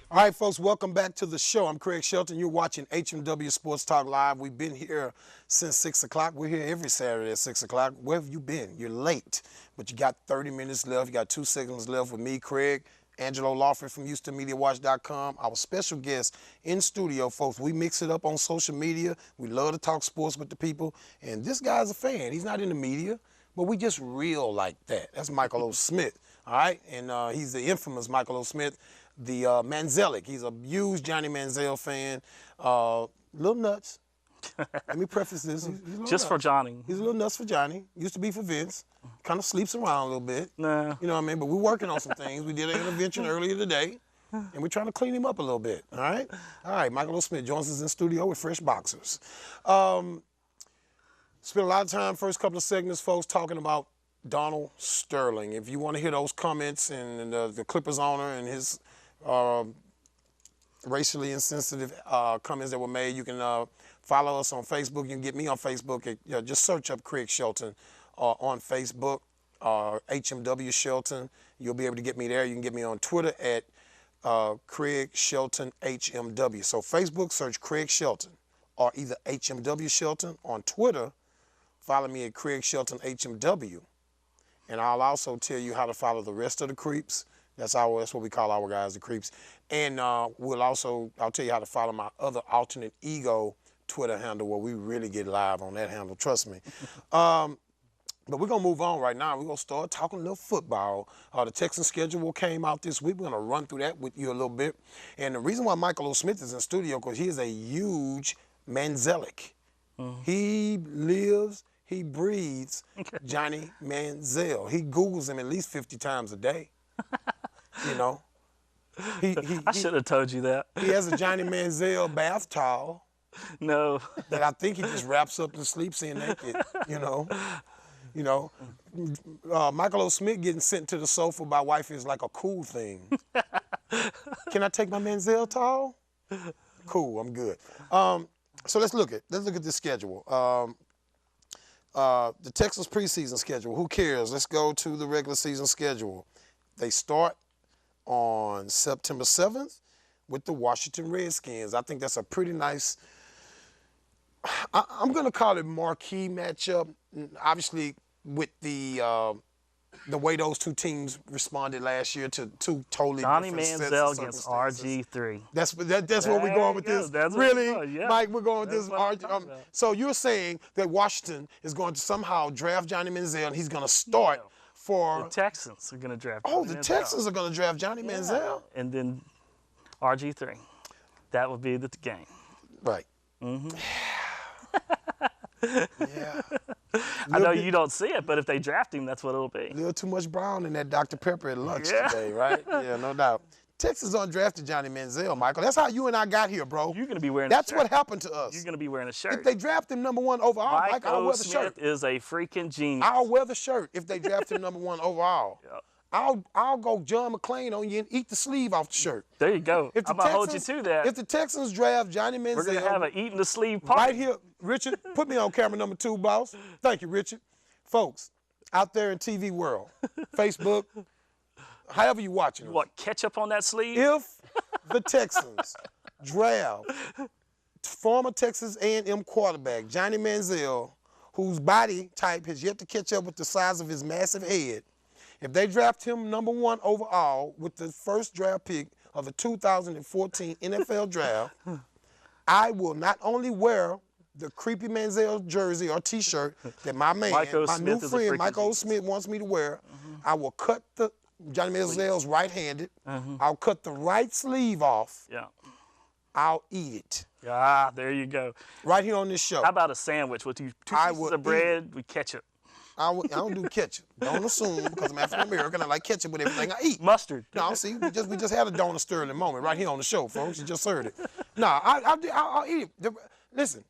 All right, folks, welcome back to the show. I'm Craig Shelton. You're watching HMW Sports Talk Live. We've been here since 6 o'clock. We're here every Saturday at 6 o'clock. Where have you been? You're late, but you got 30 minutes left. You got 2 seconds left with me, Craig, Angelo Lawford from HoustonMediaWatch.com. Our special guest in studio, folks. We mix it up on social media. We love to talk sports with the people. And this guy's a fan. He's not in the media, but we just real like that. That's Michael O. Smith, all right? And he's the infamous Michael O. Smith. The Manzelic. He's a huge Johnny Manziel fan. Little nuts. Let me preface this. He's Just nuts. for Johnny. He's a little nuts for Johnny. Used to be for Vince. Kind of sleeps around a little bit. Nah. You know what I mean? But we're working on some things. We did an intervention earlier today, and we're trying to clean him up a little bit. All right? All right, Michael O. Smith joins us in studio with fresh boxers. Spent a lot of time, first couple of segments, folks, talking about Donald Sterling. If you want to hear those comments and the Clippers owner and his racially insensitive comments that were made, you can follow us on Facebook. You can get me on Facebook. Just search up Craig Shelton on Facebook, HMW Shelton. You'll be able to get me there. You can get me on Twitter at Craig Shelton HMW. So Facebook, search Craig Shelton or either HMW Shelton. On Twitter, follow me at Craig Shelton HMW. And I'll also tell you how to follow the rest of the creeps. That's what we call our guys, the creeps. And I'll tell you how to follow my other alternate ego Twitter handle where we really get live on that handle, trust me. But we're going to move on right now. We're going to start talking a little football. The Texans schedule came out this week. We're going to run through that with you a little bit. And the reason why Michael O. Smith is in studio, because he is a huge Manzelic. He lives, he breathes Johnny Manziel. He Googles him at least 50 times a day. You know, I should have told you that. he has a Johnny Manziel bath towel No. that I think he just wraps up and sleeps in naked. Michael O. Smith getting sent to the sofa by wife is like a cool thing. Can I take my Manziel towel? Cool, I'm good. So let's look at this schedule. The Texas preseason schedule. Who cares? Let's go to the regular season schedule. They start on September 7th with the Washington Redskins. I think that's a pretty nice, I'm going to call it marquee matchup. Obviously, with the way those two teams responded last year to two totally Johnny different sets Manziel of against circumstances. RG3. That's where we're going with this. That's what really, we're going, yeah. Mike, we're going with That's this. what I'm talking about. So you're saying that Washington is going to somehow draft Johnny Manziel and he's going to start for The Texans are going to draft Oh, Johnny the Manziel. Texans are going to draft Johnny Manziel? And then RG3. That would be the game. Right. Yeah. I know you don't see it, but if they draft him, that's what it'll be. A little too much brown in that Dr. Pepper at lunch Yeah. today, right? Yeah, no doubt. Texas undrafted Johnny Manziel, Michael. That's how you and I got here, bro. You're going to be wearing That's a shirt. what happened to us. You're going to be wearing a shirt. If they draft him number 1 overall, Mike Mike, I'll O. wear the Smith shirt. is a freaking genius. I'll wear the shirt if they draft him number 1 overall. Yep. I'll go John McClane on you and eat the sleeve off the shirt. There you go. If the I'm going to hold you Texans- to that. If the Texans draft Johnny Manziel, We're going to have an eating the sleeve party. right here, Richard, put me on camera number 2, boss. Thank you, Richard. Folks, out there in TV world, Facebook, however you watching us. What, ketchup on that sleeve? If the Texans draft former Texas A&M quarterback Johnny Manziel, whose body type has yet to catch up with the size of his massive head, if they draft him number 1 overall with the first draft pick of the 2014 NFL draft, I will not only wear the creepy Manziel jersey or T-shirt that my man, Mike O. my Smith new is a friend freaking Mike O. genius. Smith wants me to wear. I will cut the Johnny Manziel's right-handed. I'll cut the right sleeve off. Yeah. I'll eat it Ah, there you go. right here on this show. How about a sandwich with two I pieces would of bread with ketchup? I don't do ketchup. Don't assume because I'm African American. I like ketchup with everything I eat. Mustard. No, see, we just had a Donald Sterling moment right here on the show, folks. You just heard it. No, I'll eat it. Listen,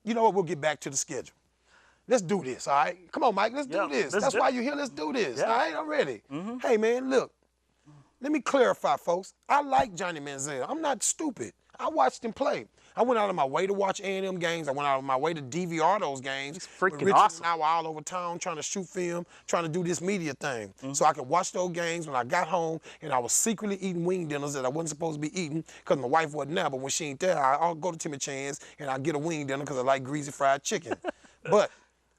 you know what? We'll get back to the schedule. Let's do this, all right? Come on, Mike. Let's do Yeah, this. let's That's do why it. you're here. Let's do this. Yeah. All right, I'm ready. Hey, man, look. let me clarify, folks. I like Johnny Manziel. I'm not stupid. I watched him play. I went out of my way to watch A&M games. I went out of my way to DVR those games. He's freaking Richard awesome. and I were all over town trying to shoot film, trying to do this media thing. So I could watch those games when I got home, and I was secretly eating wing dinners that I wasn't supposed to be eating because my wife wasn't there. But when she ain't there, I'll go to Timmy Chan's and I'll get a wing dinner because I like greasy fried chicken. But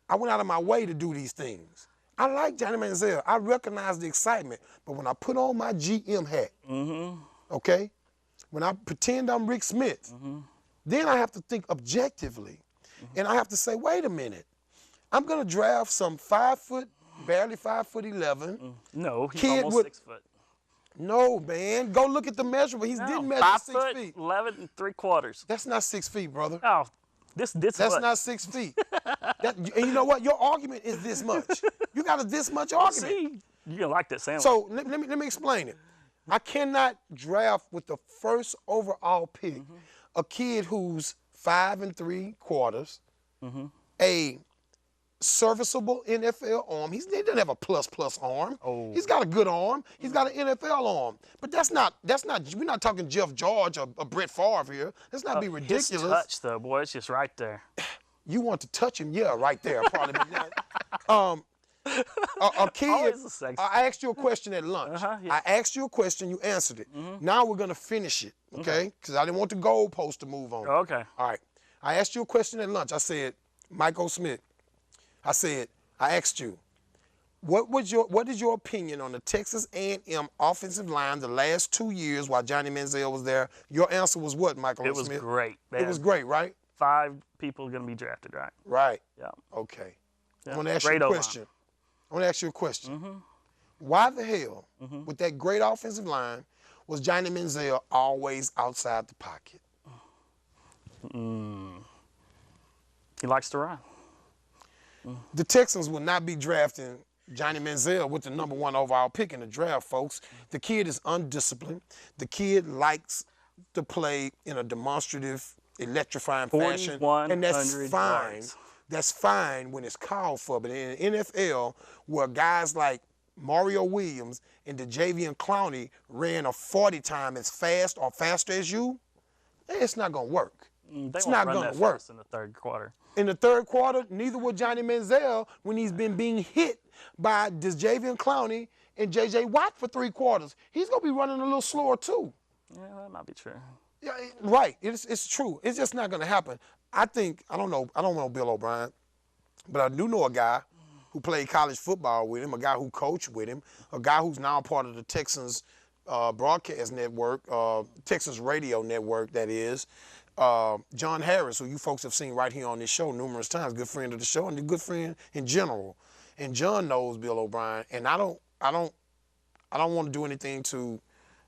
I went out of my way to do these things. I like Johnny Manziel. I recognize the excitement. But when I put on my GM hat, okay, when I pretend I'm Rick Smith, then I have to think objectively. And I have to say, wait a minute. I'm going to draft some 5 foot, barely 5'11". No, he's Kid almost with- 6 foot. No, man. Go look at the measurement. He No, didn't measure 5 6 foot, feet. 11 3/4. That's not 6 feet, brother. Oh, this That's what? not 6 feet. And you know what? Your argument is this much. You got this much argument. See, you're gonna like that sandwich. So let me explain it. I cannot draft with the first overall pick a kid who's 5 3/4, a serviceable NFL arm. He doesn't have a plus arm. Oh. He's got a good arm. He's got an NFL arm. But that's not. We're not talking Jeff George or Brett Favre here. Let's not be ridiculous. His touch, though, boy, it's just right there. You want to touch him? Yeah, right there. Probably. A kid. Always a sex- I asked you a question at lunch. Yeah. I asked you a question. You answered it. Now we're gonna finish it, okay? Because I didn't want the goalpost to move on. Okay. All right. I asked you a question at lunch. I said, Michael Smith. I asked you, what is your opinion on the Texas A&M offensive line the last 2 years while Johnny Manziel was there? Your answer was what, Michael It was Smith? great. It was great, right? 5 people gonna be drafted, right? Right. Yeah. Okay. Yeah. I want to ask you Great a O-line. question. Why the hell, with that great offensive line, was Johnny Manziel always outside the pocket? He likes to run. The Texans will not be drafting Johnny Manziel with the #1 overall pick in the draft, folks. The kid is undisciplined. The kid likes to play in a demonstrative, electrifying fashion, and that's 4,100 fine. yards. That's fine when it's called for, but in the NFL, where guys like Mario Williams and DeJavian Clowney ran a 40 time as fast or faster as you, it's not going to work. They It's won't not run gonna that work. fast in the third quarter. In the third quarter, neither will Johnny Manziel when he's been being hit by DeJavian Clowney and J.J. Watt for 3 quarters. He's going to be running a little slower too. Yeah, that might be true. Yeah, right. It's true. It's just not going to happen. I don't know Bill O'Brien, but I do know a guy who played college football with him, a guy who coached with him, a guy who's now part of the Texans broadcast network, Texas radio network, that is. John Harris, who you folks have seen right here on this show numerous times, good friend of the show and a good friend in general. And John knows Bill O'Brien, and I don't want to do anything to.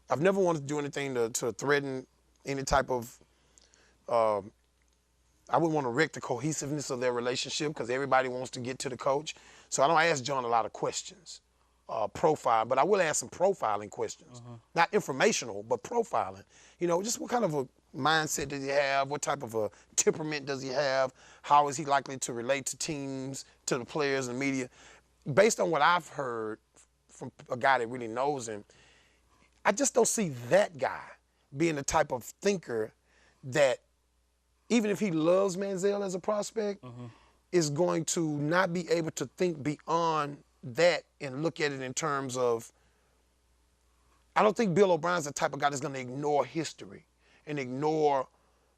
I've never wanted to do anything to threaten any type of. I wouldn't want to wreck the cohesiveness of their relationship because everybody wants to get to the coach. So I don't ask John a lot of questions, profile, but I will ask some profiling questions. Not informational, but profiling. You know, just what kind of a mindset does he have? What type of a temperament does he have? How is he likely to relate to teams, to the players and media? Based on what I've heard from a guy that really knows him, I just don't see that guy being the type of thinker that, even if he loves Manziel as a prospect, is going to not be able to think beyond that and look at it in terms of, I don't think Bill O'Brien's the type of guy that's going to ignore history and ignore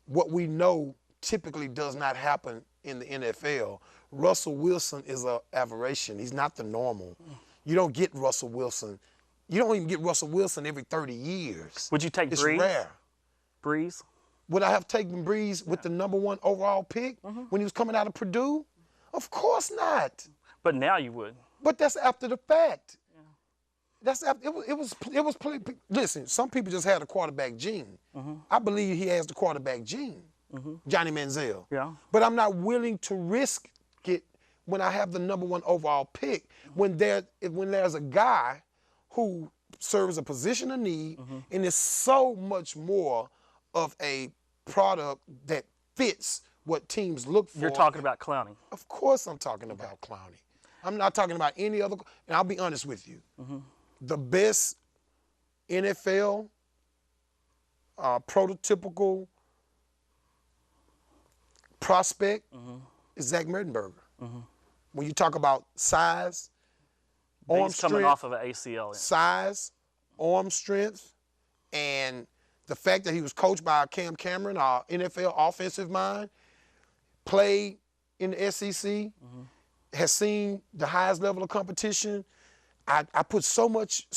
what we know typically does not happen in the NFL. Russell Wilson is an aberration. He's not the normal. You don't get Russell Wilson. You don't even get Russell Wilson every 30 years. Would you take It's Breeze? rare. Breeze? Would I have taken Breeze with the #1 overall pick when he was coming out of Purdue? Of course not. But now you would. But that's after the fact. That's after, it was. Listen, some people just had a quarterback gene. I believe he has the quarterback gene, Johnny Manziel. Yeah. But I'm not willing to risk it when I have the #1 overall pick. When there's a guy who serves a position of need and is so much more of a product that fits what teams look for. You're talking about Clowney. Of course I'm talking about Clowney. I'm not talking about any other, and I'll be honest with you. The best NFL prototypical prospect is Zach Mertenberger. When you talk about size, arm He's coming strength, off of an ACL. size, arm strength, and the fact that he was coached by Cam Cameron, our NFL offensive mind, played in the SEC, has seen the highest level of competition. I put so much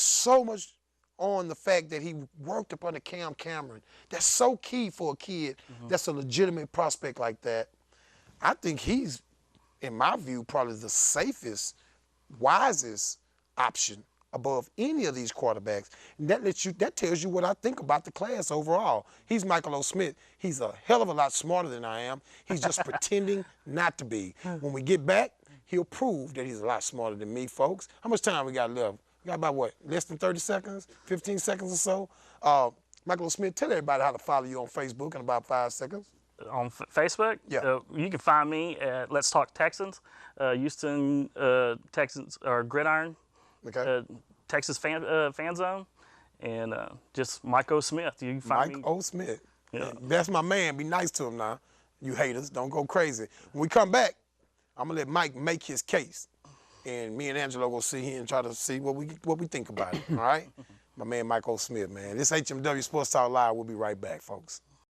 on the fact that he worked up under Cam Cameron. That's so key for a kid that's a legitimate prospect like that. I think he's, in my view, probably the safest, wisest option above any of these quarterbacks. And that tells you what I think about the class overall. He's Michael O. Smith. He's a hell of a lot smarter than I am. He's just pretending not to be. When we get back, he'll prove that he's a lot smarter than me, folks. How much time we got left? We got about what? Less than 30 seconds? 15 seconds or so? Michael O. Smith, tell everybody how to follow you on Facebook in about 5 seconds. On Facebook, Yeah. You can find me at Let's Talk Texans, Houston Texans or Gridiron, Okay. Texas fan zone, and just Mike O. Smith. You can find Mike me. O. Smith. Yeah. That's my man. Be nice to him now. You haters, don't go crazy. When we come back, I'm gonna let Mike make his case, and me and Angelo go see him and try to see what we think about it. All right, my man Mike O. Smith, man. This HMW Sports Talk Live. We'll be right back, folks.